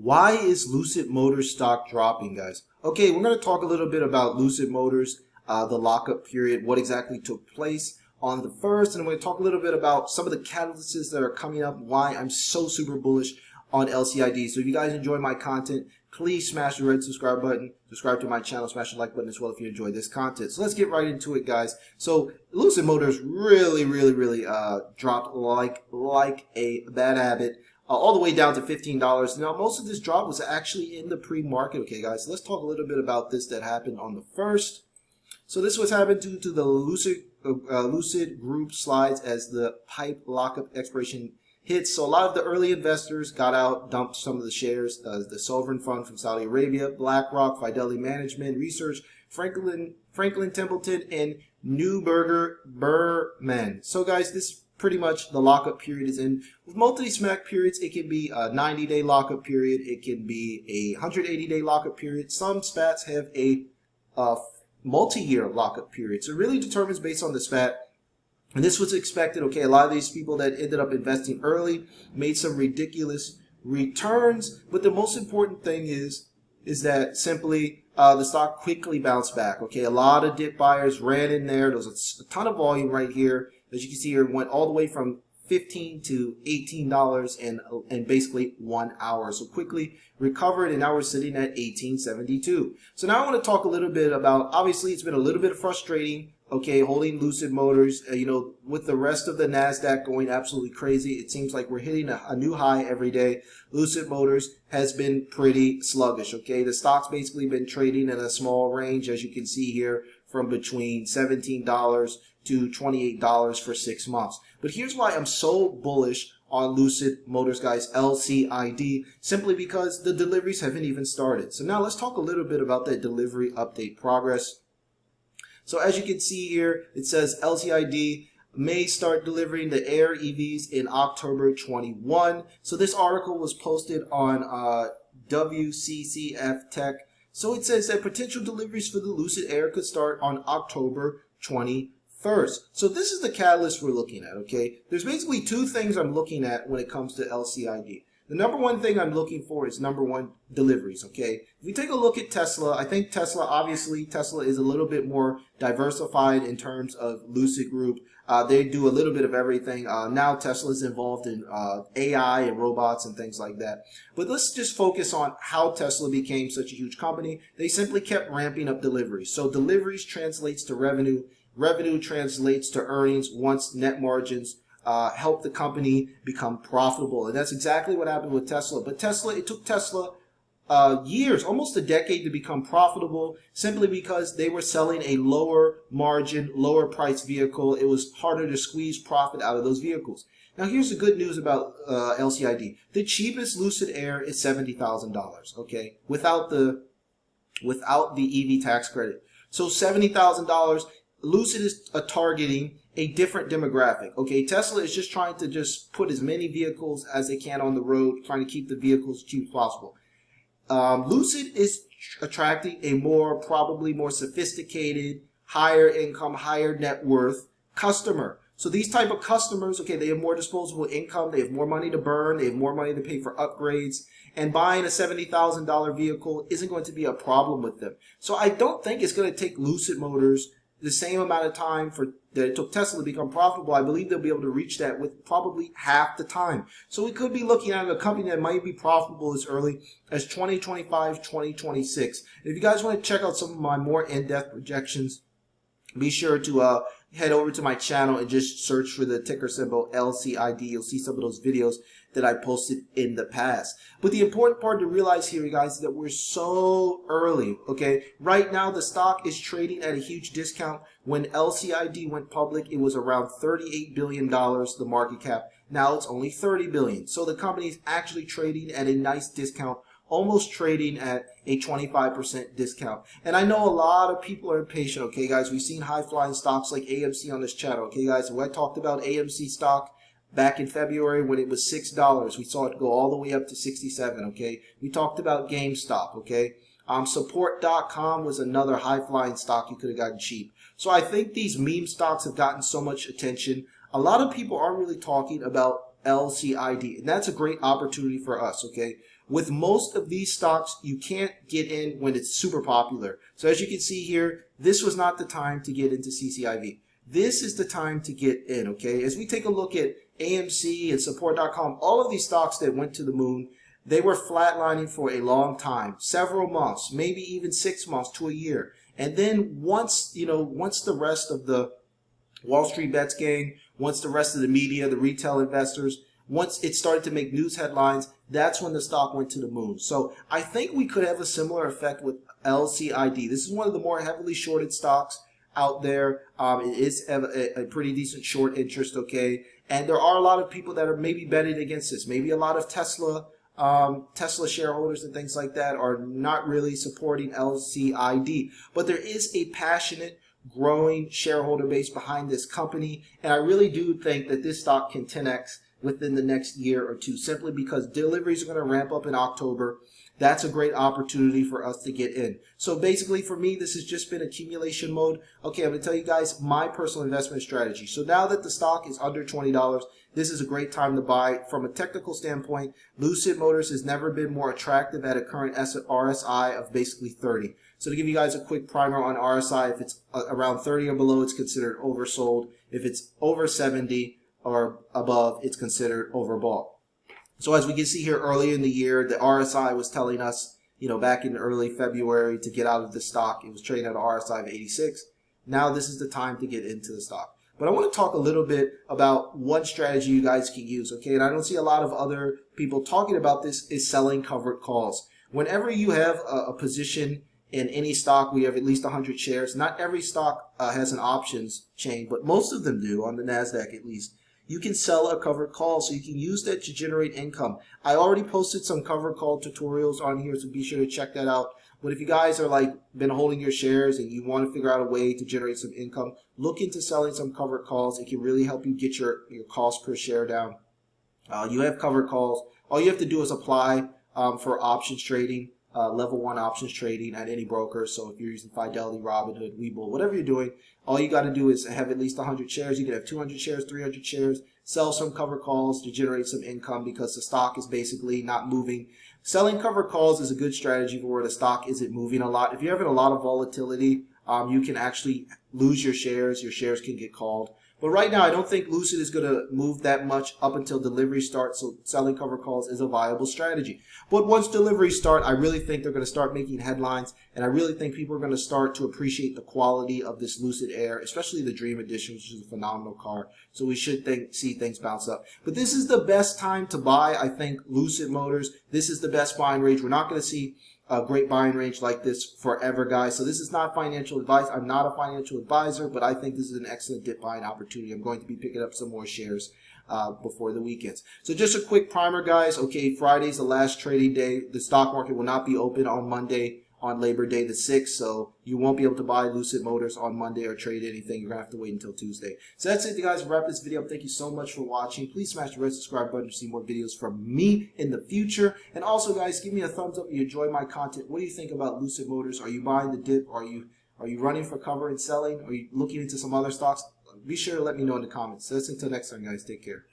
Why is Lucid Motors stock dropping, guys? Okay, we're going to talk a little bit about Lucid Motors, the lockup period, what exactly took place on the first, and I'm going to talk a little bit about some of the catalysts that are coming up, why I'm so super bullish on LCID. So if you guys enjoy my content, please smash the red subscribe button, subscribe to my channel, smash the like button as well if you enjoy this content. So let's get right into it, guys. So Lucid Motors really dropped like a bad habit. All the way down to $15. Now, most of this drop was actually in the pre-market. Okay, guys, let's talk a little bit about this that happened on the first. So this was happened due to the Lucid Group slides as the PIPE lockup expiration hits. So a lot of the early investors got out, dumped some of the shares. The Sovereign Fund from Saudi Arabia, BlackRock, Fidelity Management Research, Franklin Templeton, and Neuberger Berman. So, guys, this pretty much the lockup period is in. With multi-smack periods, it can be a 90-day lockup period. It can be a 180-day lockup period. Some SPATs have a multi-year lockup period. So it really determines based on the SPAT. And this was expected. Okay, a lot of these people that ended up investing early made some ridiculous returns. But the most important thing is that simply the stock quickly bounced back. Okay, a lot of dip buyers ran in there. There was a ton of volume right here. As you can see here, it went all the way from $15 to $18 in basically 1 hour. So quickly recovered, and now we're sitting at $18.72. So now I want to talk a little bit about, obviously it's been a little bit frustrating, okay, holding Lucid Motors, with the rest of the NASDAQ going absolutely crazy. It seems like we're hitting a new high every day. Lucid Motors has been pretty sluggish, okay? The stock's basically been trading in a small range, as you can see here, from between $17 to $28 for 6 months. But here's why I'm so bullish on Lucid Motors, guys, LCID, simply because the deliveries haven't even started. So now let's talk a little bit about that delivery update progress. So as you can see here, it says LCID may start delivering the Air EVs in October 21. So this article was posted on WCCF Tech. So it says that potential deliveries for the Lucid Air could start on October 21st. So this is the catalyst we're looking at, okay? There's basically two things I'm looking at when it comes to LCID. The number one thing I'm looking for is number one, deliveries, okay? If we take a look at Tesla, I think Tesla is a little bit more diversified in terms of Lucid Group. They do a little bit of everything. Now Tesla is involved in AI and robots and things like that. But let's just focus on how Tesla became such a huge company. They simply kept ramping up deliveries. So deliveries translates to revenue. Revenue translates to earnings once net margins help the company become profitable. And that's exactly what happened with Tesla. But it took Tesla years, almost a decade, to become profitable, simply because they were selling a lower margin, lower price vehicle. It was harder to squeeze profit out of those vehicles. Now here's the good news about LCID. The cheapest Lucid Air is $70,000, okay, without the EV tax credit. So $70,000. Lucid is targeting a different demographic. Okay, Tesla is just trying to put as many vehicles as they can on the road, trying to keep the vehicles cheap as possible. Lucid is attracting a probably more sophisticated, higher income, higher net worth customer. So these type of customers, okay, they have more disposable income, they have more money to burn, they have more money to pay for upgrades, and buying a $70,000 vehicle isn't going to be a problem with them. So I don't think it's going to take Lucid Motors the same amount of time that it took Tesla to become profitable. I believe they'll be able to reach that with probably half the time. So we could be looking at a company that might be profitable as early as 2025, 2026. If you guys want to check out some of my more in-depth projections, be sure to head over to my channel and just search for the ticker symbol LCID. You'll see some of those videos that I posted in the past. But the important part to realize here, you guys, is that we're so early, okay? Right now, the stock is trading at a huge discount. When LCID went public, it was around $38 billion, the market cap. Now it's only $30 billion. So the company is actually trading at a nice discount, almost trading at a 25% discount. And I know a lot of people are impatient, okay, guys? We've seen high-flying stocks like AMC on this channel, okay, guys? When I talked about AMC stock back in February when it was $6, we saw it go all the way up to 67, okay? We talked about GameStop, okay? Support.com was another high-flying stock you could have gotten cheap. So I think these meme stocks have gotten so much attention. A lot of people aren't really talking about LCID, and that's a great opportunity for us, okay? With most of these stocks, you can't get in when it's super popular. So as you can see here, this was not the time to get into CCIV. This is the time to get in, okay? As we take a look at AMC and support.com, all of these stocks that went to the moon, they were flatlining for a long time, several months, maybe even 6 months to a year. And then once the rest of the Wall Street Bets gang, once the rest of the media, the retail investors, once it started to make news headlines, that's when the stock went to the moon. So I think we could have a similar effect with LCID. This is one of the more heavily shorted stocks out there. It is a pretty decent short interest, okay? And there are a lot of people that are maybe betting against this. Maybe a lot of Tesla shareholders and things like that are not really supporting LCID. But there is a passionate, growing shareholder base behind this company. And I really do think that this stock can 10x within the next year or two, simply because deliveries are going to ramp up in October. That's a great opportunity for us to get in. So basically for me, this has just been accumulation mode. Okay, I'm going to tell you guys my personal investment strategy. So now that the stock is under $20, this is a great time to buy. From a technical standpoint, Lucid Motors has never been more attractive at a current RSI of basically 30. So to give you guys a quick primer on RSI, if it's around 30 or below, it's considered oversold. If it's over 70 or above, it's considered overbought. So as we can see here earlier in the year, the RSI was telling us, back in early February to get out of the stock. It was trading at an RSI of 86. Now this is the time to get into the stock. But I want to talk a little bit about one strategy you guys can use, okay? And I don't see a lot of other people talking about this, is selling covered calls. Whenever you have a position in any stock, we have at least 100 shares. Not every stock has an options chain, but most of them do, on the NASDAQ at least. You can sell a covered call, so you can use that to generate income. I already posted some covered call tutorials on here, so be sure to check that out. But if you guys are been holding your shares and you want to figure out a way to generate some income, look into selling some covered calls. It can really help you get your cost per share down. You have covered calls. All you have to do is apply for options trading, level 1 options trading at any broker. So if you're using Fidelity, Robinhood, Webull, whatever you're doing, all you got to do is have at least 100 shares. You can have 200 shares, 300 shares, sell some covered calls to generate some income because the stock is basically not moving. Selling covered calls is a good strategy for where the stock isn't moving a lot. If you're having a lot of volatility, you can actually lose your shares. Your shares can get called. But right now, I don't think Lucid is going to move that much up until delivery starts, so selling covered calls is a viable strategy. But once deliveries start, I really think they're going to start making headlines, and I really think people are going to start to appreciate the quality of this Lucid Air, especially the Dream Edition, which is a phenomenal car. So we should see things bounce up. But this is the best time to buy, I think, Lucid Motors. This is the best buying range. We're not going to see a great buying range like this forever, guys. So this is not financial advice. I'm not a financial advisor, but I think this is an excellent dip buying opportunity. I'm going to be picking up some more shares before the weekends. So just a quick primer, guys. Okay, Friday's the last trading day. The stock market will not be open on Monday, on Labor Day the 6th, so you won't be able to buy Lucid Motors on Monday or trade anything. You're going to have to wait until Tuesday. So that's it, guys. Wrap this video up. Thank you so much for watching. Please smash the red subscribe button to see more videos from me in the future. And also, guys, give me a thumbs up if you enjoy my content. What do you think about Lucid Motors? Are you buying the dip? Are you running for cover and selling? Are you looking into some other stocks? Be sure to let me know in the comments. So that's until next time, guys. Take care.